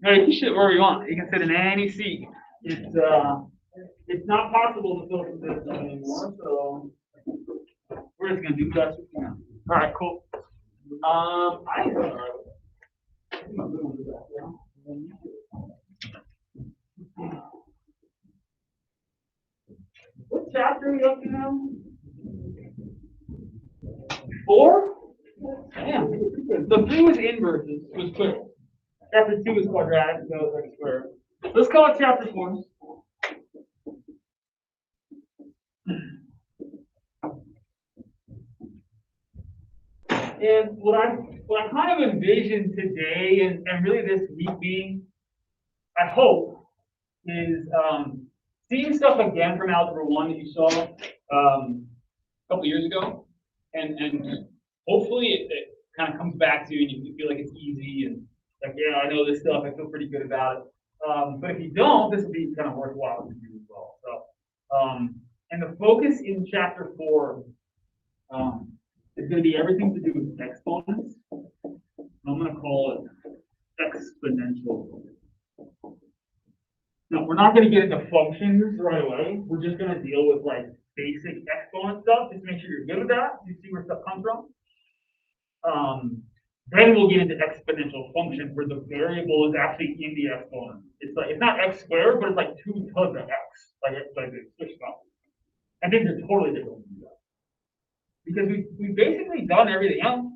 No, you can sit wherever you want. You can sit in any seat. It's not possible to social distance anymore, so we're just gonna do best we can. All right, cool. I think that's all right. What chapter are we up to now? 4? Damn. The 3 was inverses, was clear. Chapter 2 is quadratic, so it's like square. Let's call it chapter 4. And what I kind of envision today and really this week being, I hope, is seeing stuff again from Algebra 1 that you saw a couple years ago. And hopefully it kind of comes back to you and you feel like it's easy and like, yeah, I know this stuff, I feel pretty good about it. But if you don't, this will be kind of worthwhile to do as well. So, and the focus in chapter 4 is going to be everything to do with exponents. I'm going to call it exponential. Now, we're not going to get into functions right away. We're just going to deal with like basic exponent stuff. Just make sure you're good with that. You see where stuff comes from. Then we'll get into exponential functions where the variable is actually in the exponent. It's like it's not x squared, but it's like 2 to the x, like it's switched up. I think they're totally different because we've basically done everything else.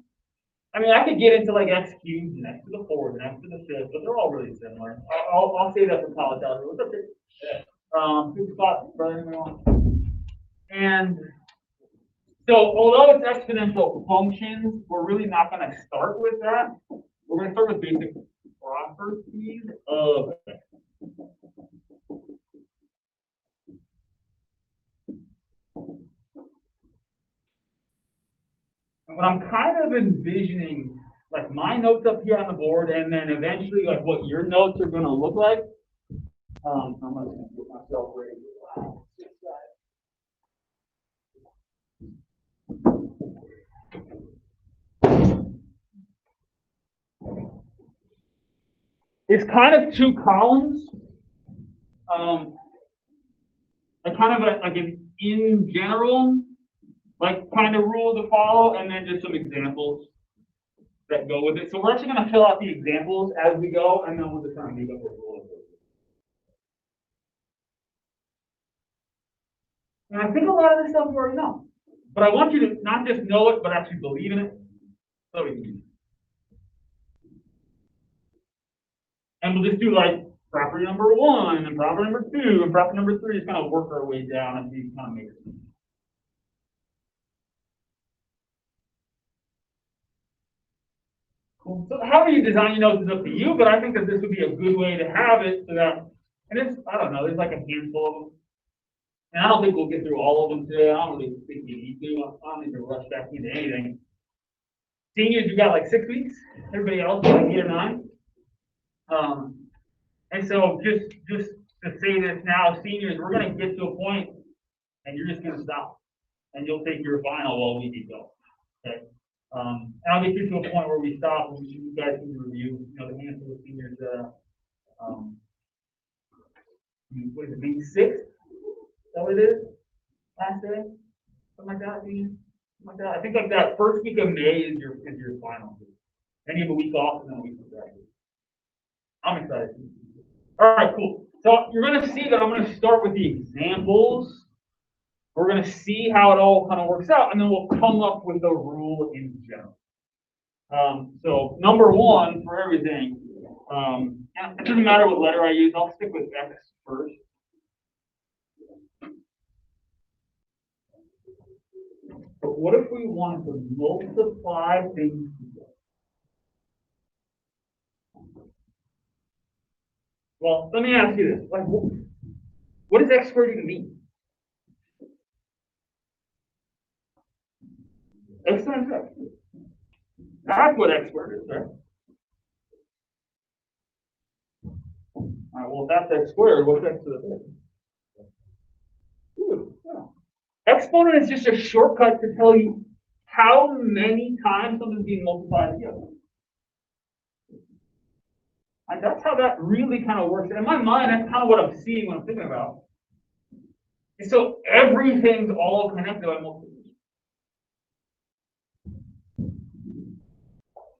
I mean, I could get into like x cubed and x to the 4th and x to the 5th, but they're all really similar. I'll say that for college algebra. What's up, Dick? Good spot, brother. And so, although it's exponential functions, we're really not going to start with that. We're going to start with basic properties of x. And what I'm kind of envisioning, like my notes up here on the board, and then eventually, like what your notes are going to look like. I'm going to put myself ready. It's kind of 2 columns. Like kind of like an in general, like kind of rule to follow, and then just some examples that go with it. So we're actually going to fill out the examples as we go, and then we'll just kind of make up a rule. And I think a lot of this stuff you already know, but I want you to not just know it, but actually believe in it. So we can. And we'll just do like property number 1 and property number 2 and property number 3 is kind of work our way down and see kind of make it. Cool. So how you design your notes is up to you, but I think that this would be a good way to have it so that, and it's, I don't know, there's like a handful of them. And I don't think we'll get through all of them today. I don't really think we need to. I don't need to rush back into anything. Seniors, you got like 6 weeks. Everybody else got like 8 or 9. And so just to say this now, seniors, we're going to get to a point and you're just going to stop and you'll take your final while we keep going. Okay. And I'll get you to a point where we stop and you guys can review, you know, the handful of seniors, what is it, May 6th? Is that what it is? Last day? Something like that, something like that. I think like that first week of May is your final. Then you have a week off and then a week of graduation. I'm excited. All right, cool. So you're going to see that I'm going to start with the examples. We're going to see how it all kind of works out, and then we'll come up with a rule in general. So number 1 for everything, it doesn't matter what letter I use. I'll stick with X first. But what if we wanted to multiply things together? Well, let me ask you this. Like, what does x squared even mean? X times x. That's what x squared is, right? All right, well, if that's x squared, what's x to the 5th? Yeah. Exponent is just a shortcut to tell you how many times something's being multiplied together. And that's how that really kind of works. In my mind, that's kind of what I'm seeing when I'm thinking about. And so everything's all connected by multiplication.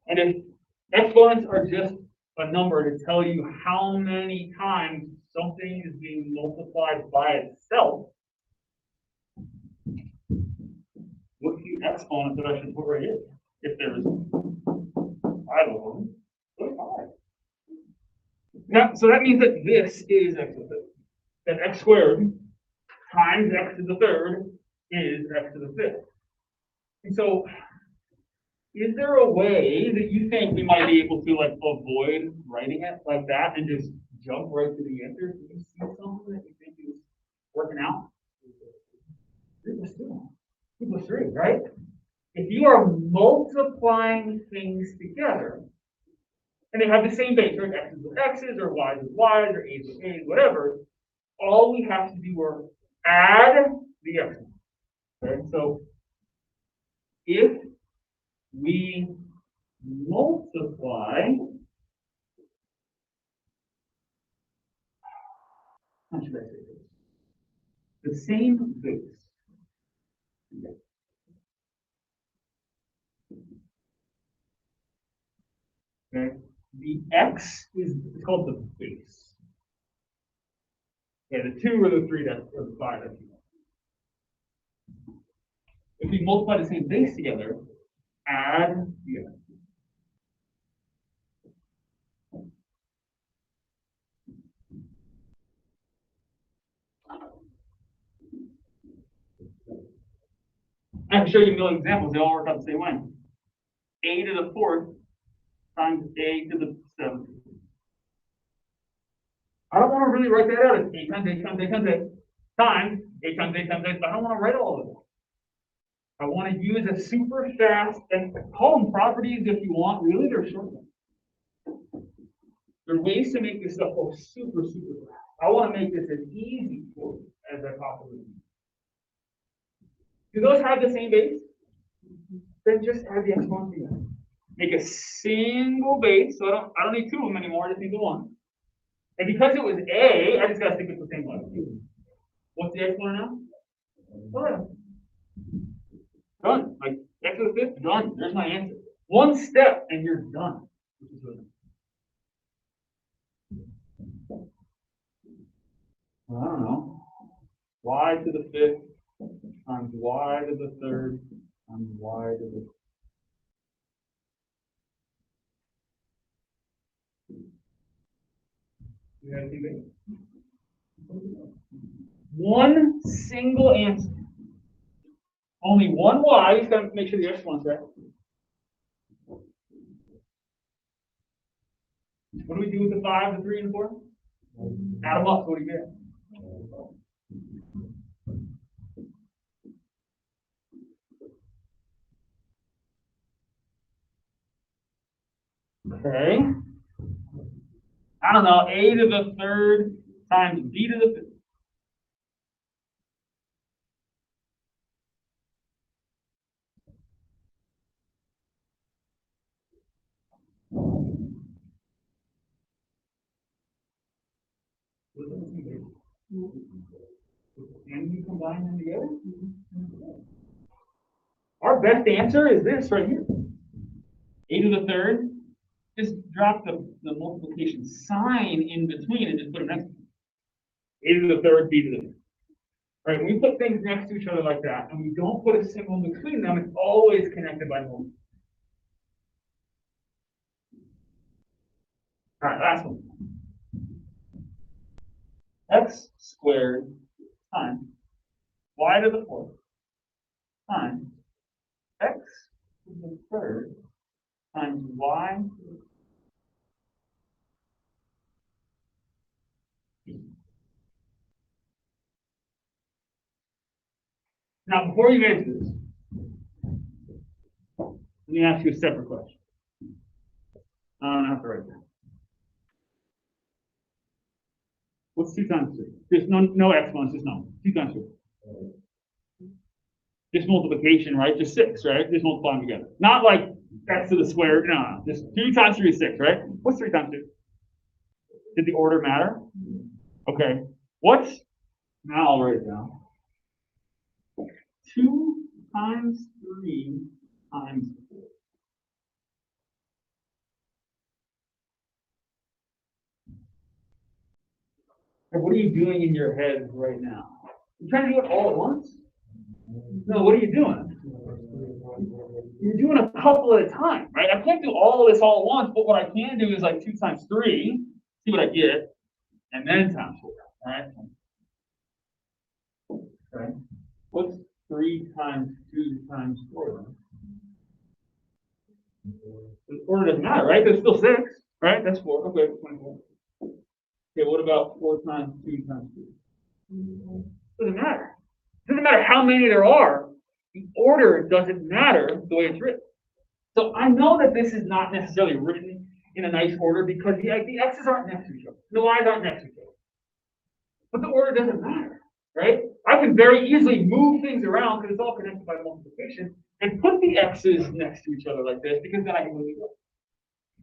And if exponents are just a number to tell you how many times something is being multiplied by itself, what few exponents that I should put right here? If there is 5 of them, put 5. Now, so that means that this is x to the third. That x squared times x to the third is x to the fifth. And so, is there a way that you think we might be able to like avoid writing it like that and just jump right to the answer? Do you see something that you think is working out? 3 plus 2. 2 plus 3, right? If you are multiplying things together, and they have the same base, right? X's with X's, or Y's with Y's, or A's with A's, whatever, all we have to do is add the exponents. Okay? So if we multiply, how should I say this? The same base. Okay. The x is called the base. Okay, the 2 or the 3, that's or the 5, that's if we multiply the same base together, add the x. I can show you a million examples. They all work out the same way. A to the 4th times a to the 7th. I don't want to really write that out as a times a times a times a times a times a times a, but I don't want to write all of it. I want to use a super fast, and call them properties if you want. Really, they're shortcuts. There are ways to make this stuff go super, super fast. I want to make this as easy for you as I possibly can. Do those have the same base? Then just add the exponents together. Make a single base, so I don't need 2 of them anymore, I just need the 1. And because it was A, I just gotta stick with the same one. What's the exponent now? 11. Done. Like x to the 5th, done. There's my answer. 1 step and you're done. I don't know. Y to the 5th times y to the 3rd times y to the 1 single answer. Only 1 y. You just gotta make sure the exponent's right. What do we do with the 5, the 3, and the 4? Add them up. What do you get? Okay. I don't know. A to the 3rd times b to the 5th. And you combine them together? Our best answer is this right here. A to the 3rd. Just drop the multiplication sign in between and just put them next to it. A to the 3rd, b to the 5th. Right, when we put things next to each other like that, and we don't put a symbol in between them, it's always connected by multiplication. All right, last one. X squared times y to the 4th times x to the 3rd times y to the 5th. Now, before you answer this, let me ask you a separate question. I don't have to write that. What's 2 times 3? There's no exponents, just numbers. 2 times 3. Just multiplication, right? Just 6, right? Just multiply them together. Not like x to the square. No. Just 3 times 3 is 6, right? What's 3 times 2? Did the order matter? Okay. Now I'll write it down. 2 times 3 times 4. And what are you doing in your head right now? You trying to do it all at once? No, what are you doing? You're doing a couple at a time, right? I can't do all of this all at once, but what I can do is like 2 times 3, see what I get, and then times 4, right? Okay. What's 3 times 2 times 4 then? The order doesn't matter, right? There's still 6, right? That's 4. Okay, 24. Okay, what about 4 times 2 times 2? Doesn't matter. Doesn't matter how many there are. The order doesn't matter the way it's written. So I know that this is not necessarily written in a nice order because the x's aren't next to each other. The y's aren't next to each other. But the order doesn't matter, right? I can very easily move things around because it's all connected by multiplication and put the x's next to each other like this because then I can move it up.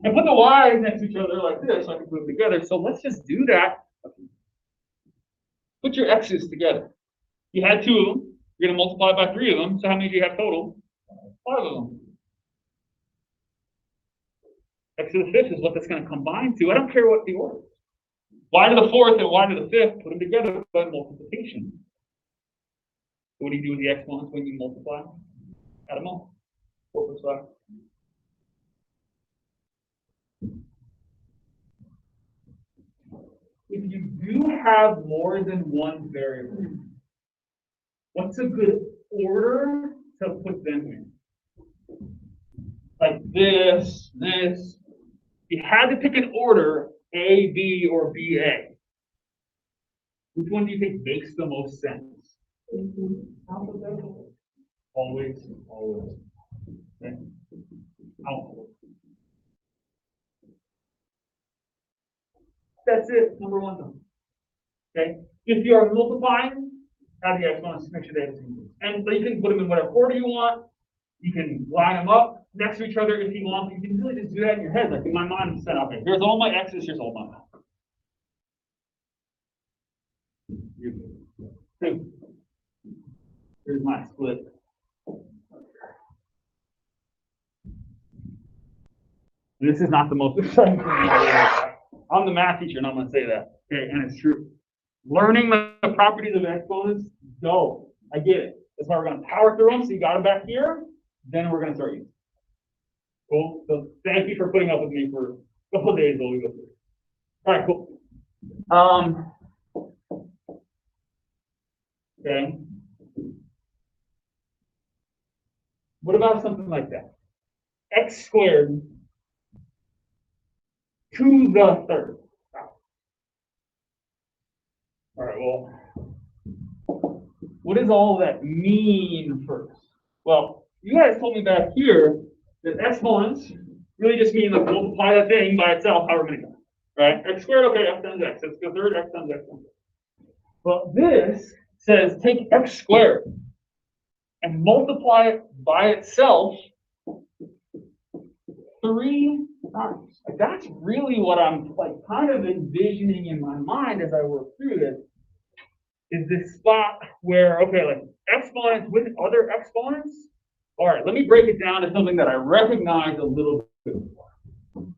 And put the y's next to each other like this so I can put them together. So let's just do that. Put your x's together. You had 2 of them. You're going to multiply by 3 of them. So how many do you have total? 5 of them. X to the 5th is what that's going to combine to. I don't care what the order is. Y to the 4th and y to the 5th, put them together by multiplication. So what do you do with the exponents when you multiply? Add them all. 4 plus 5. If you do have more than one variable, what's a good order to put them in? Like this. If you had to pick an order, A, B, or B, A, which one do you think makes the most sense? Always. Okay. Alphabet. That's it, number 1. Okay. If you are multiplying, add the exponents, make sure they have the same. And you can put them in whatever order you want. You can line them up next to each other if you want. You can really just do that in your head. Like in my mind, I'm set up. Okay, here's all my x's, here's all my y. Here's my split. This is not the most exciting thing. I'm the math teacher, and I'm going to say that. Okay, and it's true. Learning the properties of exponents, go. I get it. That's why we're going to power through them. So you got them back here. Then we're going to start using. Cool. So thank you for putting up with me for a couple of days while we go through. All right, cool. Okay. What about something like that? X squared to the 3rd. All right, well, what does all that mean first? Well, you guys told me back here that exponents really just mean like multiply that thing by itself however many times, right? X squared, okay, x times x. X to the 3rd, x times x times x. Well, this says take x squared and multiply it by itself 3 times. Like, that's really what I'm like kind of envisioning in my mind as I work through this. Is this spot where, okay, like exponents with other exponents. All right, let me break it down to something that I recognize a little bit more.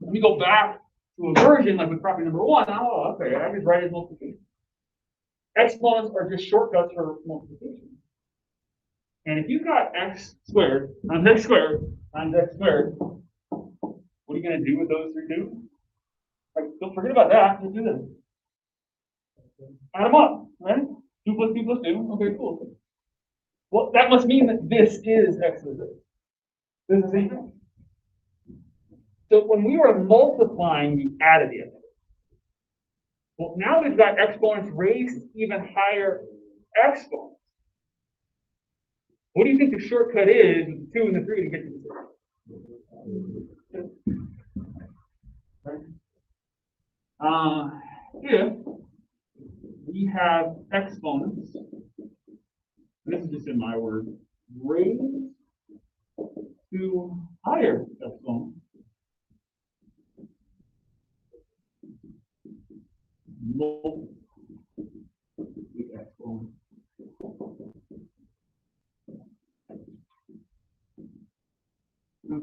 Let me go back to a version like with property number 1. Oh, okay, I just write it as multiplication. Exponents are just shortcuts for multiplication. And if you've got x squared times x squared times x squared, what are you going to do with those 3 2? Like, don't forget about that. Just do this. Add them up, right? 2 plus 2 plus 2. Okay, cool. Well, that must mean that this is x to the 3rd. This is the same thing. So when we were multiplying, we added the exponents. Well, now we've got exponents raised to even higher exponents. What do you think the shortcut is with the 2 and the 3 to get to the 3rd? If we have exponents, this is just in my word, raised to higher exponents, What's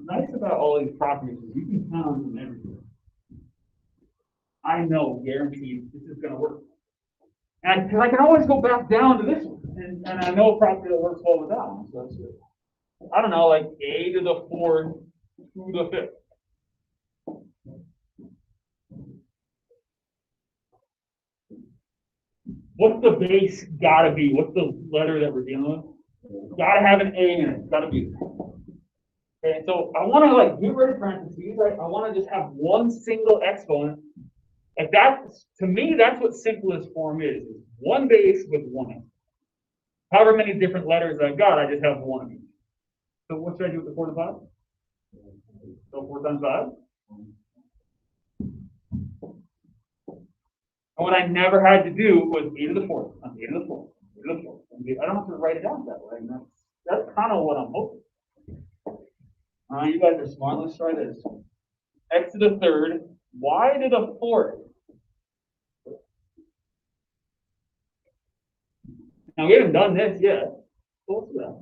nice about all these properties is you can count on them everywhere. I know, guaranteed, this is going to work. And I can always go back down to this one, and I know a property that works well with that one. So that's good. I don't know, like a to the fourth to the fifth. What's the base gotta be? What's the letter that we're dealing with? Gotta have an A in it. Gotta be. Okay, so I want to like get rid of parentheses, right? I want to just have one single exponent. Like that, to me, that's what simplest form is one base with one exponent. However many different letters I've got, I just have one of each. So what should I do with the 4 to 5? So 4 times 5. And what I never had to do was a to the 4th, a to the 4th, a to the 4th. I don't have to write it down that way. And that's kind of what I'm hoping. You guys are smart. Let's try this. X to the 3rd, y to the 4th. Now we haven't done this yet. So let's do that.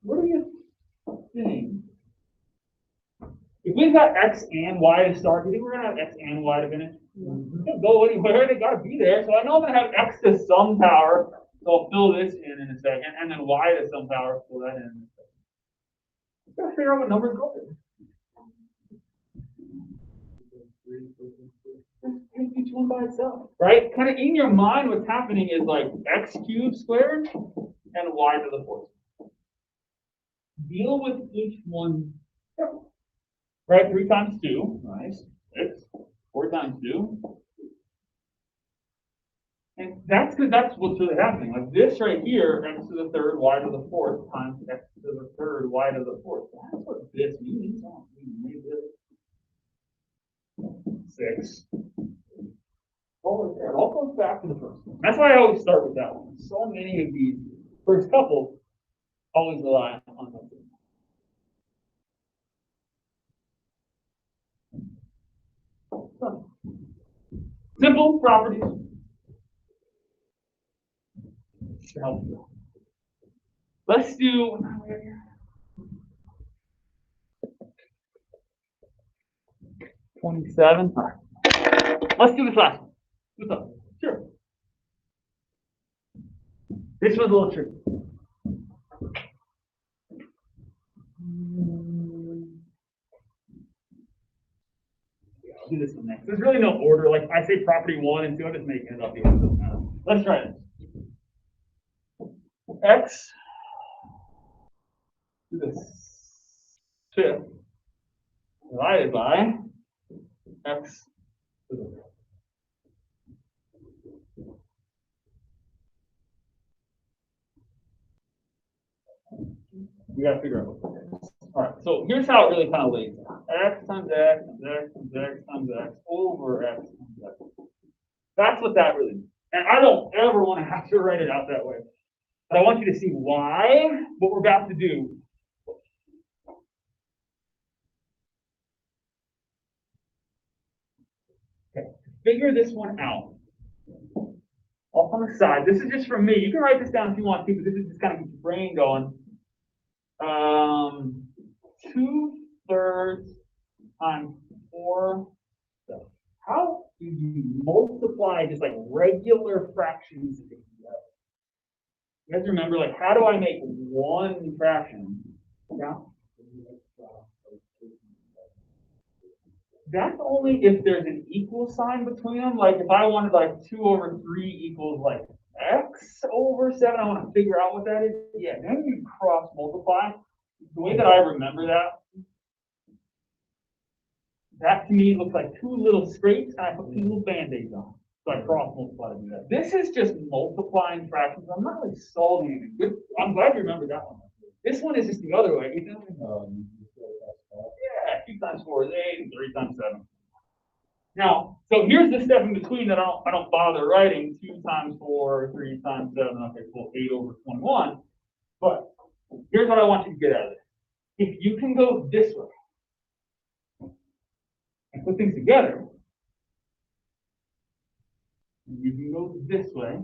What do you think? If we've got x and y to start, do you think we're going to have x and y to finish? Go anywhere, they got to be there. So I know I'm going to have x to some power. So I'll fill this in a second. And then y to some power, fill that in a second. Got to figure out what numbers go there. Take each one by itself, right? Kind of in your mind, what's happening is like x cubed squared and y to the 4th. Deal with each one separately. Right, 3 times 2, nice, 6, 4 times 2. And that's what's really happening. Like this right here, x to the 3rd, y to the 4th, times x to the 3rd, y to the 4th. That's what this means. 6. Oh, it all goes back to the first one. That's why I always start with that one. So many of these first couple always rely on that. Simple properties. Let's do 27. All right. Let's do this last one. What's up? Sure. This was a little tricky. I'll do this one next. There's really no order. Like I say property 1 and 2, I'm just making it up here. Let's try this. X to the 5th divided by x to the 5th. We got to figure out what that is. All right, so here's how it really kind of lays out. X times x times x times x times x over x times x. That's what that really means. And I don't ever want to have to write it out that way. But I want you to see why what we're about to do. Okay, figure this one out. Off on the side. This is just for me. You can write this down if you want to, but this is just kind of get your brain going. 2/3 times 4. So how do you multiply just like regular fractions together? You guys remember, like, how do I make one fraction? Yeah. That's only if there's an equal sign between them. Like if I wanted like 2/3 equals like x over 7, I want to figure out what that is. Yeah, then you cross multiply. The way that I remember that to me looks like 2 little scrapes, and I put 2 little band-aids on. So I cross multiply to do that. This is just multiplying fractions. I'm not really solving anything. I'm glad you remembered that one. This one is just the other way. Yeah, 2 times 4 is 8, and 3 times 7. Now, so here's the step in between that I don't bother writing. 2 times 4, 3 times 7. Okay, cool. 8 over 21. But here's what I want you to get out of this. If you can go this way, and put things together, you can go this way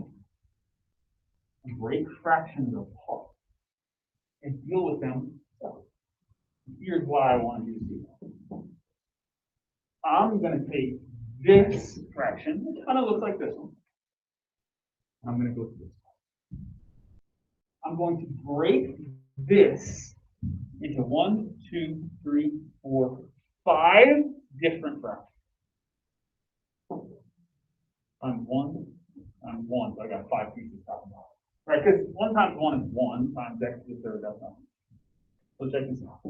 and break fractions apart and deal with them. Here's why I want you to do that. I'm going to take this fraction, which kind of looks like this one. I'm going to go to this. I'm going to break this into 1, 2, 3, 4, 5 different fractions. I'm 1, so I got 5 pieces top and bottom. Right, because 1 times 1 is 1 times x to the third, that's nothing. So check this out.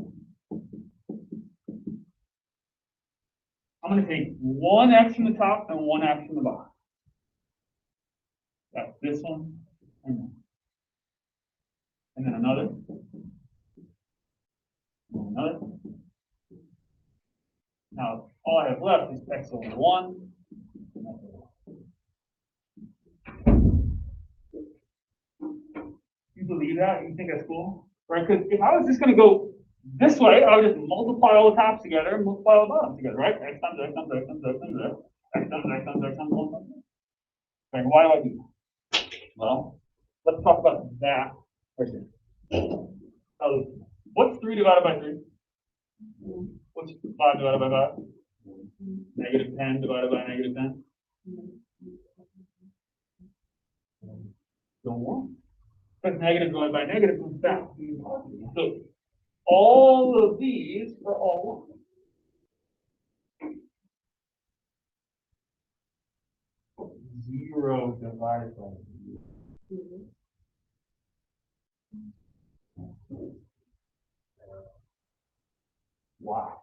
I'm going to take 1x from the top and 1x from the bottom. That's this one and then another. And another. Now all I have left is x over 1. You believe that? You think that's cool? Right? Because if I was just going to go this way, I would just multiply all the tops together and multiply all the bottoms together, right? X times x times x times x times x. X times x times x times 1 times x. Okay, why do I do that? Well, let's talk about that first. What's 3 divided by 3? What's 5 divided by 5? Negative 10 divided by negative 10? Don't worry. Because negative divided by negative comes back. So all of these are all 1. 0 divided by 0. Wow.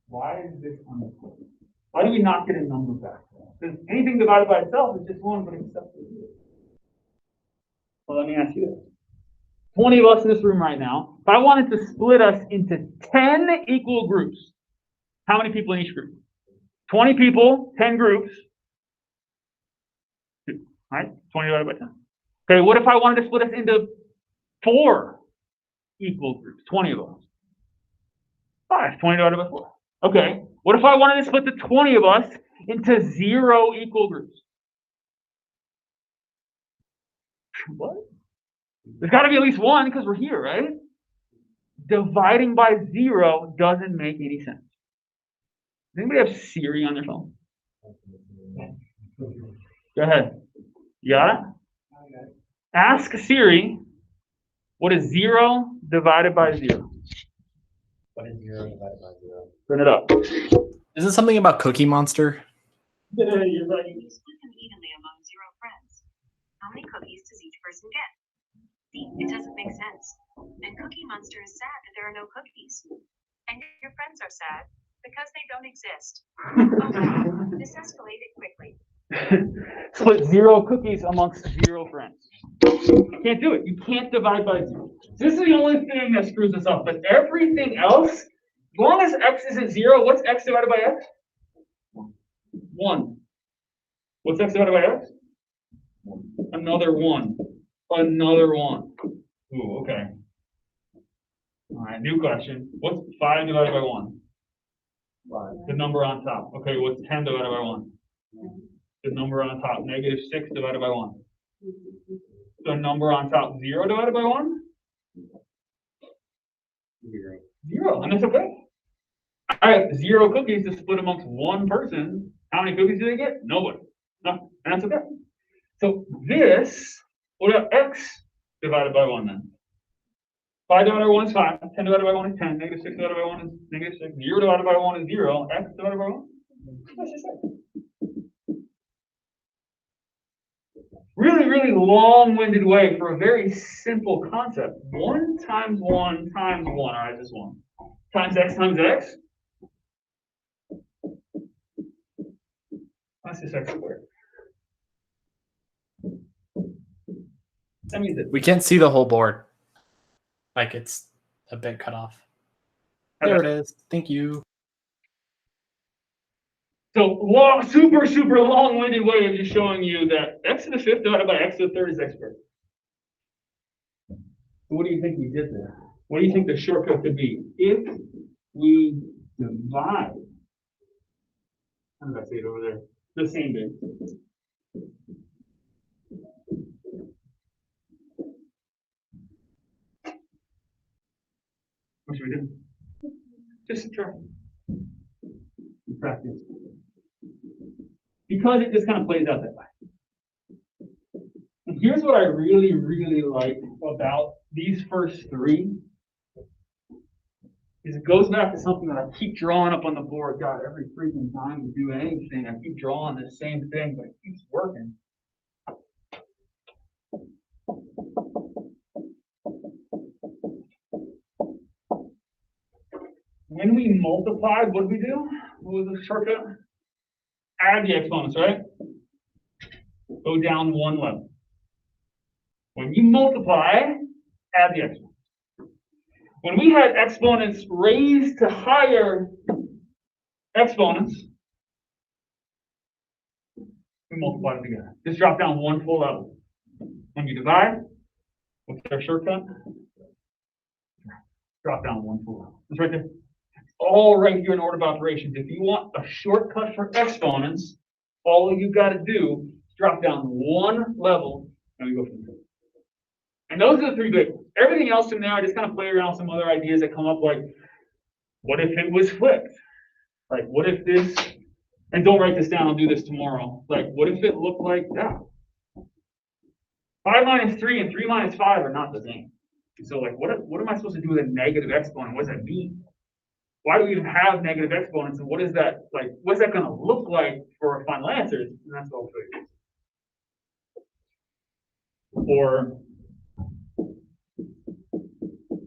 Why is this unimportant? Why do we not get a number back? Because anything divided by itself is just 1, but except for 0. Well, let me ask you this. 20 of us in this room right now. If I wanted to split us into 10 equal groups, how many people in each group? 20 people, 10 groups. 2, right? 20 divided by 10. Okay, what if I wanted to split us into 4 equal groups? 20 of us. 5, 20 divided by 4. Okay, what if I wanted to split the 20 of us into 0 equal groups? What? There's got to be at least 1 because we're here, right? Dividing by 0 doesn't make any sense. Does anybody have Siri on their phone? Go ahead. You got it? Ask Siri, what is 0 divided by 0? What is 0 divided by 0? Turn it up. Is it something about Cookie Monster? Yeah, you're right. You split them evenly among 0 friends. How many cookies does each person get? See, it doesn't make sense. And Cookie Monster is sad that there are no cookies. And your friends are sad because they don't exist. Oh, this escalated quickly. Split 0 cookies amongst 0 friends. You can't do it. You can't divide by 0. This is the only thing that screws us up. But everything else, as long as x isn't 0, what's x divided by x? 1. What's x divided by x? Another 1. Another 1. Ooh, okay. All right, new question. What's 5 divided by 1? 5. The number on top. Okay, what's 10 divided by 1? The number on top. Negative 6 divided by 1. The number on top. 0 divided by 1? 0. 0, and that's okay. I have 0 cookies to split amongst 1 person. How many cookies do they get? Nobody. No, and that's okay. So this, what about x divided by 1 then? 5 divided by 1 is 5. 10 divided by 1 is 10. Negative 6 divided by 1 is negative 6. 0 divided by 1 is 0. X divided by 1? That's just it. Really, really long-winded way for a very simple concept. 1 times 1 times 1. All right, this 1. Times x times x. That's just x squared. That means that We can't see the whole board. Like it's a bit cut off. There it is. Thank you. So long, super, super long-winded way of just showing you that x to the 5th divided by x to the 3rd is x squared. So what do you think we did there? What do you think the shortcut could be? If we divide, how did I say it over there? The same thing. What should we do? Just try. Practice. Because it just kind of plays out that way. And here's what I really, really like about these first three. Is it goes back to something that I keep drawing up on the board. God, every freaking time we do anything, I keep drawing the same thing, but it keeps working. When we multiplied, what did we do? What was the shortcut? Add the exponents, right? Go down one level. When you multiply, add the exponents. When we had exponents raised to higher exponents, we multiply them together. Just drop down one full level. When you divide, what's our shortcut? Drop down one full level. It's right there. All right here in order of operations. If you want a shortcut for exponents, all you got to do is drop down one level and we go from there. And those are the three big ones. Everything else in there, I just kind of play around with some other ideas that come up, like, what if it was flipped? Like, what if this, and don't write this down, I'll do this tomorrow. Like, what if it looked like that? 5 minus 3 and 3 minus 5 are not the same. So, like, what am I supposed to do with a negative exponent? What does that mean? Why do we even have negative exponents? And what is that, like, what's that going to look like for our final answers? And that's what I'll show you. Or,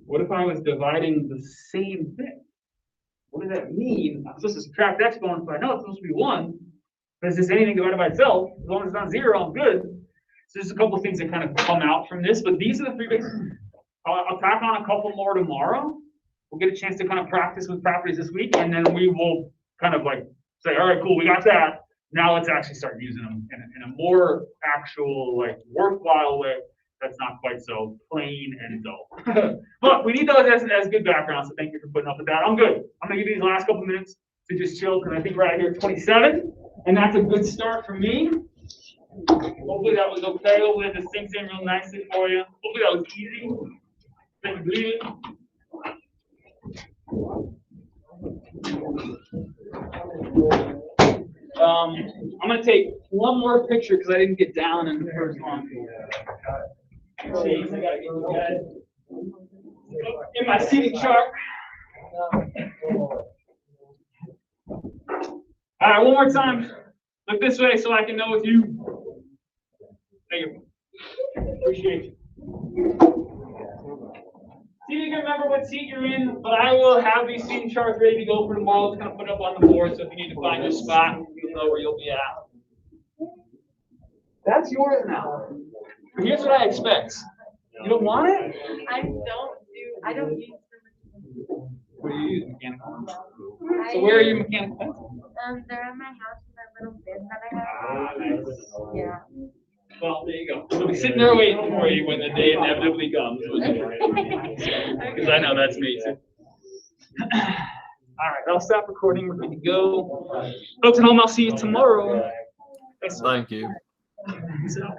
what if I was dividing the same thing? What does that mean? I'm supposed to subtract exponents, but I know it's supposed to be 1. But it's just anything divided by itself. As long as it's not 0, I'm good. So there's a couple of things that kind of come out from this, but these are the 3 big. I'll tack on a couple more tomorrow. We'll get a chance to kind of practice with properties this week, and then we will kind of like say, all right, cool, we got that. Now let's actually start using them in a more actual, like, worthwhile way. That's not quite so plain and dull. But we need those as good background, so thank you for putting up with that. I'm good. I'm going to give you these last couple minutes to just chill, because I think we're out here at 27, and that's a good start for me. Hopefully that was okay. Hopefully this sinks in real nicely for you. Hopefully that was easy. Can you believe it? I'm going to take one more picture because I didn't get down in the first one. Jeez, I gotta get to bed. In my seating chart. All right, one more time. Look this way so I can know it's you. Thank you. Appreciate you. See if you can remember what seat you're in, but I will have these seating charts ready to go for tomorrow. It's kind of put up on the board, so if you need to find your spot, you'll know where you'll be at. That's yours now. But here's what I expect. You don't want it? I don't use them. What do you use, mechanical? So where are your mechanical pencils? They're in my house in that little bin that I have. Nice. Yeah. Well, there you go. They'll be sitting there waiting for you when the day inevitably comes. Because I know that's me too. All right, I'll stop recording. We're good to go. Folks at home, I'll see you tomorrow. Thank you. Peace out.